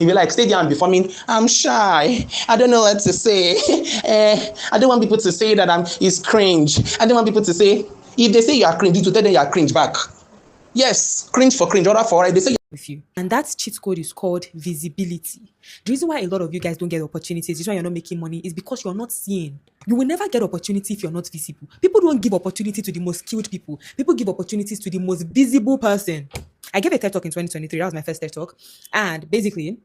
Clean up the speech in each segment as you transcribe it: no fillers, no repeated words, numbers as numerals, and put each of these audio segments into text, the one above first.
If you like, stay there and be forming, I'm shy. I don't know what to say. I don't want people to say that it's cringe. I don't want people to say, if they say you are cringe, you to tell them you are cringe back. Yes, cringe for cringe, order for right. They say with you. And that cheat code is called visibility. The reason why a lot of you guys don't get opportunities, the reason why you're not making money is because you're not seeing. You will never get opportunity if you're not visible. People don't give opportunity to the most skilled people. People give opportunities to the most visible person. I gave a TED Talk in 2023. That was my first TED Talk. And basically,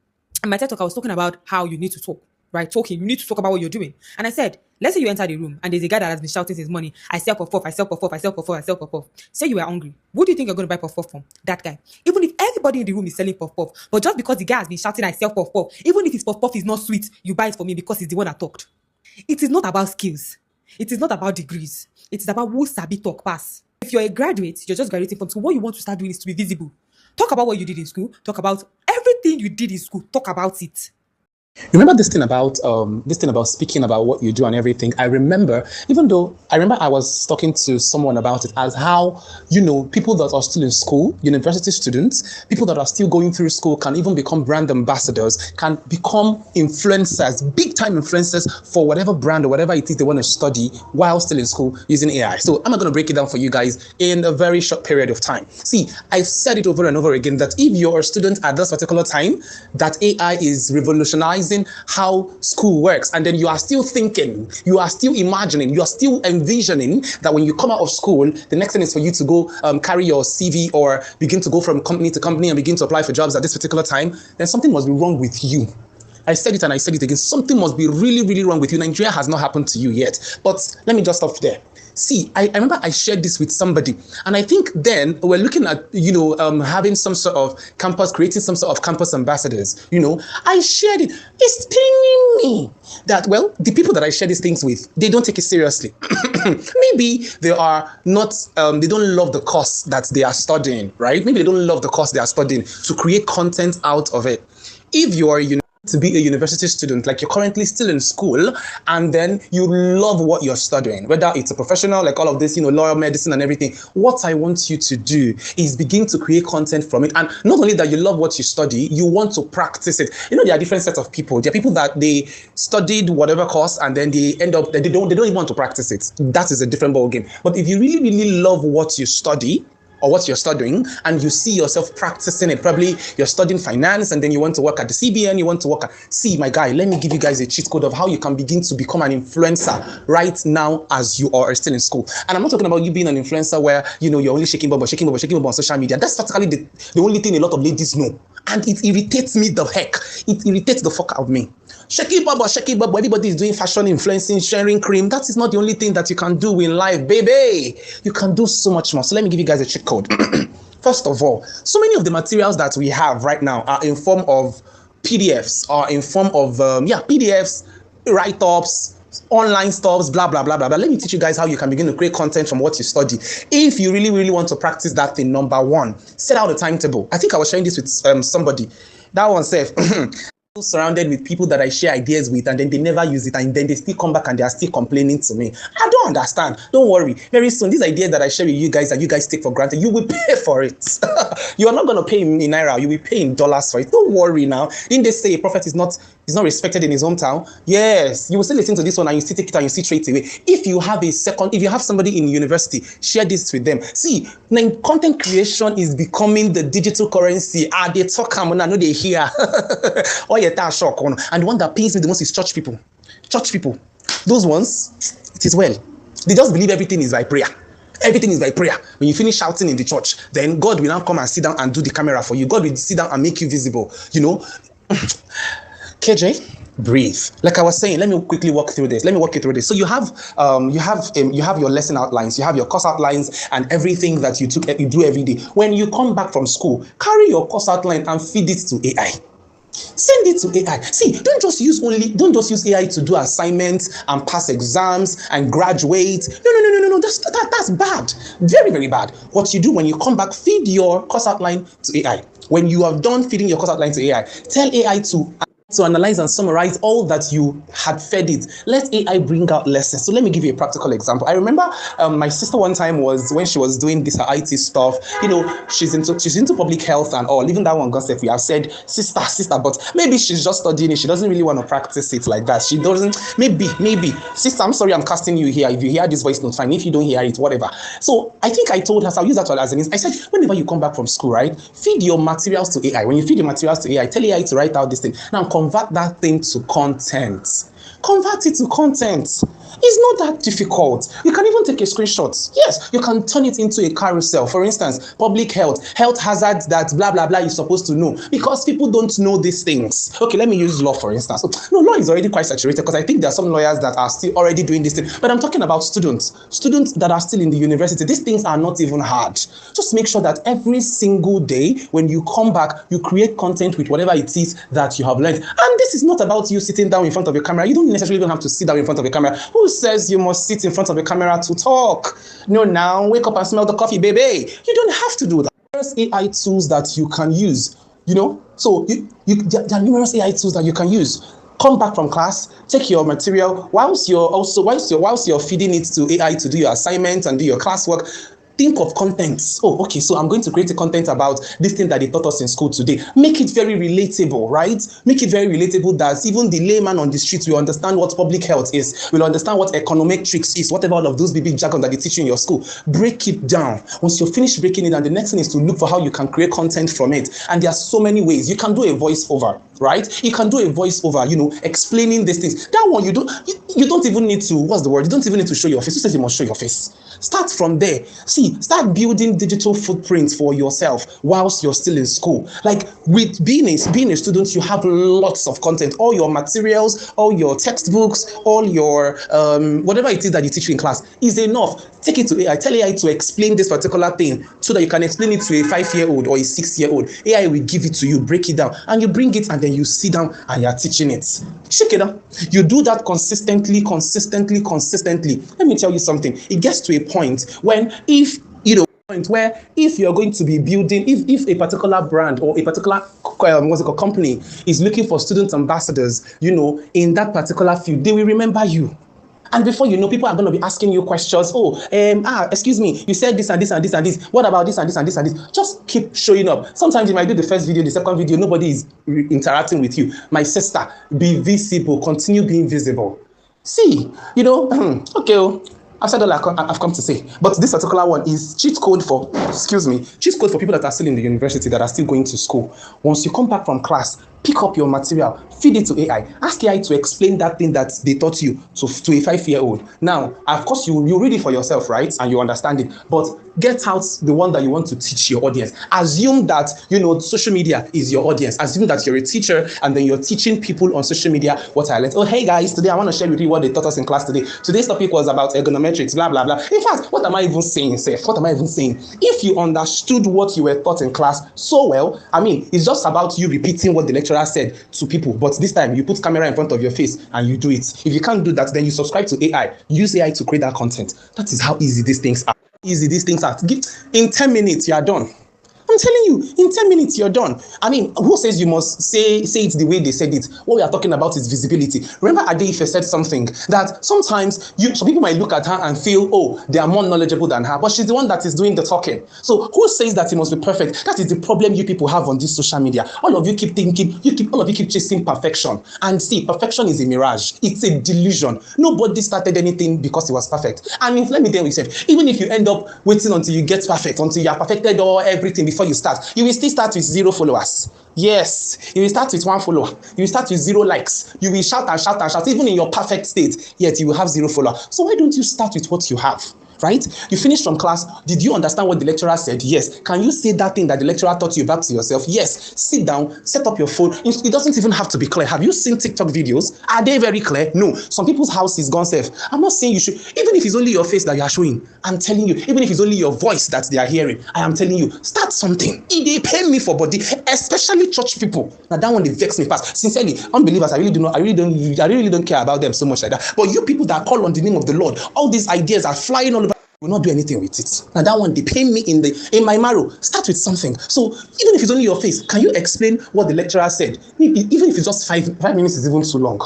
in my TED Talk, I was talking about how you need to talk, right? Talking, you need to talk about what you're doing. And I said, let's say you enter the room and there's a guy that has been shouting his money. I sell puff puff, I sell puff puff, I sell puff puff, I sell puff puff. Say you were hungry. Who do you think you're going to buy puff puff from? That guy. Even if everybody in the room is selling puff puff, but just because the guy has been shouting, I sell puff puff, even if his puff puff is not sweet, you buy it for me because he's the one that talked. It is not about skills. It is not about degrees. It is about who sabi talk pass. If you're a graduate, you're just graduating from school, what you want to start doing is to be visible. Talk about what you did in school. Talk about everything you did in school. Talk about it. Remember this thing about speaking about what you do and everything. I remember I was talking to someone about it as how, people that are still in school, university students, people that are still going through school can even become brand ambassadors, can become influencers, big time influencers for whatever brand or whatever it is they want to study while still in school using AI. So I'm not going to break it down for you guys in a very short period of time. See, I've said it over and over again that if you're a student at this particular time, that AI is revolutionizing how school works, and then you are still thinking, you are still imagining, you are still envisioning that when you come out of school, the next thing is for you to go carry your CV or begin to go from company to company and begin to apply for jobs at this particular time, then something must be wrong with you. I said it and I said it again. Something must be really, really wrong with you. Nigeria has not happened to you yet. But let me just stop there. See, I remember I shared this with somebody, and I think then we're looking at, having some sort of campus, creating some sort of campus ambassadors. I shared it. It's paining me that, well, the people that I share these things with, they don't take it seriously. Maybe they are not, they don't love the course that they are studying, right? Maybe they don't love the course they are studying to create content out of it. If you are, to be a university student, like you're currently still in school, and then you love what you're studying, whether it's a professional, like all of this, lawyer, medicine and everything, what I want you to do is begin to create content from it. And not only that you love what you study, you want to practice it. There are different sets of people. There are people that they studied whatever course and then they end up, they don't even want to practice it. That is a different ballgame. But if you really, really love what you study, or what you're studying, and you see yourself practicing it, probably you're studying finance and then you want to work at the CBN, you want to work at, see my guy, let me give you guys a cheat code of how you can begin to become an influencer right now as you are still in school. And I'm not talking about you being an influencer where, you're only shaking bubble on social media. That's practically the only thing a lot of ladies know. And it irritates me the heck. It irritates the fuck out of me. Shaky bubble. Everybody is doing fashion, influencing, sharing cream. That is not the only thing that you can do in life, baby. You can do so much more. So let me give you guys a cheat code. First of all, so many of the materials that we have right now are in form of PDFs, or in form of PDFs, write-ups, online stuffs, blah blah blah blah blah. Let me teach you guys how you can begin to create content from what you study. If you really, really want to practice that thing, number one, set out a timetable. I think I was sharing this with somebody. That one said, surrounded with people that I share ideas with, and then they never use it, and then they still come back and they are still complaining to me. I don't understand. Don't worry. Very soon, these ideas that I share with you guys that you guys take for granted, you will pay for it. You are not going to pay in naira. You will pay in dollars for it. Don't worry now. Didn't they say a prophet is not respected in his hometown? Yes. You will still listen to this one and you still take it and you still trade it away. If you have somebody in university, share this with them. See, now content creation is becoming the digital currency. They talk, I know they hear. And the one that pays me the most is church people. Church people. Those ones, it is well. They just believe everything is by prayer. Everything is by prayer. When you finish shouting in the church, then God will now come and sit down and do the camera for you. God will sit down and make you visible. KJ, breathe. Like I was saying, let me quickly walk through this. Let me walk you through this. So you have your lesson outlines, you have your course outlines, and everything that you do every day. When you come back from school, carry your course outline and feed it to AI. Send it to AI. See, don't just use AI to do assignments and pass exams and graduate. No. That's bad. Very, very bad. What you do when you come back, feed your course outline to AI. When you have done feeding your course outline to AI, tell AI to to analyze and summarize all that you had fed it. Let AI bring out lessons. So let me give you a practical example. I remember my sister one time was when she was doing this her IT stuff. She's into public health and all. Even that one gossip, we have said sister, but maybe she's just studying it. She doesn't really want to practice it like that. She doesn't. Maybe sister. I'm sorry, I'm casting you here. If you hear this voice note, fine. If you don't hear it, whatever. So I think I told her. So I'll use that as an. I said whenever you come back from school, right, feed your materials to AI. When you feed your materials to AI, tell AI to write out this thing. Now convert that thing to content. Convert it to content. It's not that difficult. You can even take a screenshot. Yes, you can turn it into a carousel. For instance, public health hazards that blah blah blah you're supposed to know, because people don't know these things. Okay, let me use law for instance. No, law is already quite saturated because I think there are some lawyers that are still already doing this thing. But I'm talking about students that are still in the university. These things are not even hard. Just make sure that every single day when you come back, you create content with whatever it is that you have learned. And this is not about you sitting down in front of your camera. You don't necessarily even have to sit down in front of a camera. Who says you must sit in front of a camera to talk? No, now wake up and smell the coffee, baby. You don't have to do that. There's AI tools that you can use, So there are numerous AI tools that you can use. Come back from class, take your material whilst you're feeding it to AI to do your assignments and do your classwork. Think of content. Oh, okay, so I'm going to create a content about this thing that they taught us in school today. Make it very relatable, right? Make it very relatable that even the layman on the street will understand what public health is, will understand what econometrics is, whatever all of those big jargon that they teach you in your school. Break it down. Once you're finished breaking it down, the next thing is to look for how you can create content from it. And there are so many ways. You can do a voiceover, right? You can do a voiceover, explaining these things. That one, you don't even need to, what's the word? You don't even need to show your face. Who says you must show your face? Start from there. Start building digital footprints for yourself whilst you're still in school. Like with being a student, you have lots of content. All your materials, all your textbooks, all your whatever it is that you teach in class is enough. Take it to AI. Tell AI to explain this particular thing so that you can explain it to a 5-year-old or a 6-year-old. AI will give it to you, break it down, and you bring it and then you sit down and you're teaching it. Shake it up. You do that consistently. Let me tell you something. It gets to a point when if you're going to be building, if a particular brand or a particular company is looking for student ambassadors, in that particular field, they will remember you. And before you know, people are going to be asking you questions. Excuse me, you said this and this and this and this. What about this and this and this and this? Just keep showing up. Sometimes you might do the first video, the second video, nobody is interacting with you. My sister, be visible, continue being visible. Okay. I've said all I've come to say, but this particular one is cheat code for people that are still in the university, that are still going to school. Once you come back from class, pick up your material, feed it to AI, ask AI to explain that thing that they taught you to a 5-year-old. Now, of course, you read it for yourself, right? And you understand it, but get out the one that you want to teach your audience. Assume that, social media is your audience. Assume that you're a teacher and then you're teaching people on social media what I learned. Oh, hey guys, today I want to share with you what they taught us in class today. Today's topic was about ergonometrics, blah, blah, blah. In fact, what am I even saying, Seth? What am I even saying? If you understood what you were taught in class so well, it's just about you repeating what the lecturer said to people, but this time you put camera in front of your face and you do it. If you can't do that, then you subscribe to AI. Use AI to create that content. That is how easy these things are. In 10 minutes, you are done. I'm telling you, in 10 minutes, you're done. Who says you must say it the way they said it? What we are talking about is visibility. Remember Adeife said something that sometimes some people might look at her and feel, they are more knowledgeable than her, but she's the one that is doing the talking. So who says that it must be perfect? That is the problem you people have on this social media. All of you keep thinking, all of you keep chasing perfection. And see, perfection is a mirage. It's a delusion. Nobody started anything because it was perfect. Let me tell you something. Even if you end up waiting until you get perfect, until you are perfected or everything before you start, you will still start with 0 followers. Yes, you will start with 1 follower. You will start with 0 likes. You will shout and shout and shout, even in your perfect state, yet you will have 0 followers. So why don't you start with what you have? Right? You finished from class. Did you understand what the lecturer said? Yes. Can you say that thing that the lecturer taught you back to yourself? Yes. Sit down, set up your phone. It doesn't even have to be clear. Have you seen TikTok videos? Are they very clear? No. Some people's house is gone safe. I'm not saying you should, even if it's only your face that you are showing. I'm telling you, even if it's only your voice that they are hearing, I am telling you, start something. They pay me for body, especially church people. Now that one, they vex me fast. Sincerely, unbelievers, I really don't care about them so much like that. But you people that call on the name of the Lord, all these ideas are flying all over. will not do anything with it. Now that one, they pain me in my marrow. Start with something. So even if it's only your face, can you explain what the lecturer said? Even if it's just 5 minutes is even too long.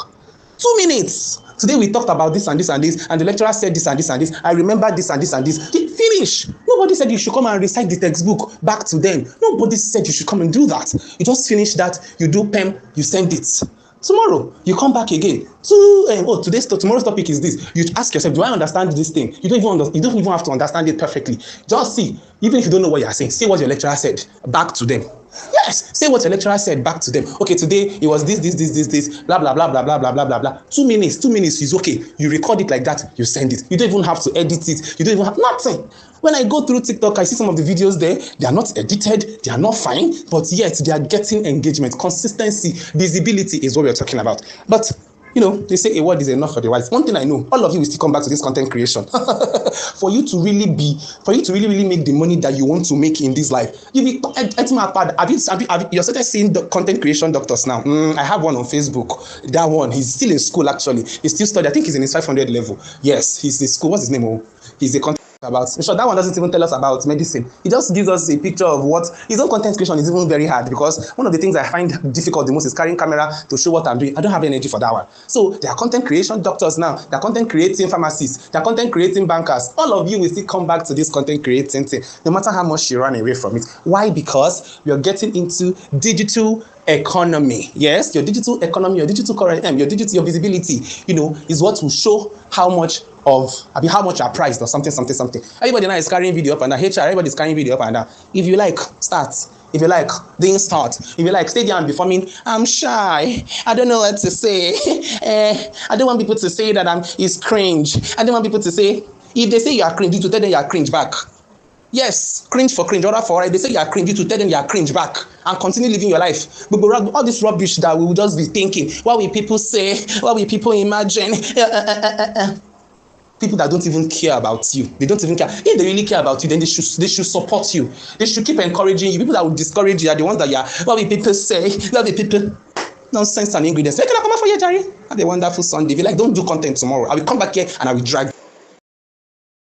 2 minutes. Today we talked about this and this and this, and the lecturer said this and this and this. I remember this and this and this. Finish. Nobody said you should come and recite the textbook back to them. Nobody said you should come and do that. You just finish that, you do PEM, you send it. Tomorrow, you come back again. Tomorrow's topic is this. You ask yourself, do I understand this thing? You don't even have to understand it perfectly. Just see, even if you don't know what you're saying, say what your lecturer said back to them. Yes, say what your lecturer said back to them. Okay, today it was this, blah, blah, blah, blah, blah, blah, blah, blah, blah. 2 minutes is okay. You record it like that, you send it. You don't even have to edit it. You don't even have nothing. When I go through TikTok, I see some of the videos there. They are not edited, they are not fine, but yet they are getting engagement. Consistency, visibility is what we're talking about. But they say a word is enough for the wise. One thing I know, all of you will still come back to this content creation. For you to really make the money that you want to make in this life. Have you started seeing the content creation doctors now? I have one on Facebook. That one, he's still in school actually. He's still studying. I think he's in his 500 level. Yes, he's in school. What's his name? He's a content about. Sure, that one doesn't even tell us about medicine. It just gives us a picture of what his own content creation is. Even very hard, because one of the things I find difficult the most is carrying camera to show what I'm doing. I don't have energy for that one. So there are content creation doctors now. There are content creating pharmacists. There are content creating bankers. All of you will still come back to this content creating thing, no matter how much you run away from it. Why? Because we are getting into digital economy. Yes, your digital economy, your digital current, your visibility, is what will show how much you're priced or something. Everybody now is carrying video up and down. HR, everybody is carrying video up and down. If you like, start. If you like, then start. If you like, stay there and be forming. I'm shy. I don't know what to say. I don't want people to say that it's cringe. I don't want people to say, if they say you are cringe, you to tell them you are cringe back. Yes, cringe for cringe, order for right. They say you are cringe, you to tell them you are cringe back and continue living your life. But all this rubbish that we will just be thinking, what will people say? What will people imagine? People that don't even care about you. They don't even care. If they really care about you, then they should support you. They should keep encouraging you. People that will discourage you are the ones that what will people say? What will people... Nonsense and ingredients. Can I come out for you, Jerry? Have a wonderful Sunday. If you like, don't do content tomorrow. I will come back here and I will drag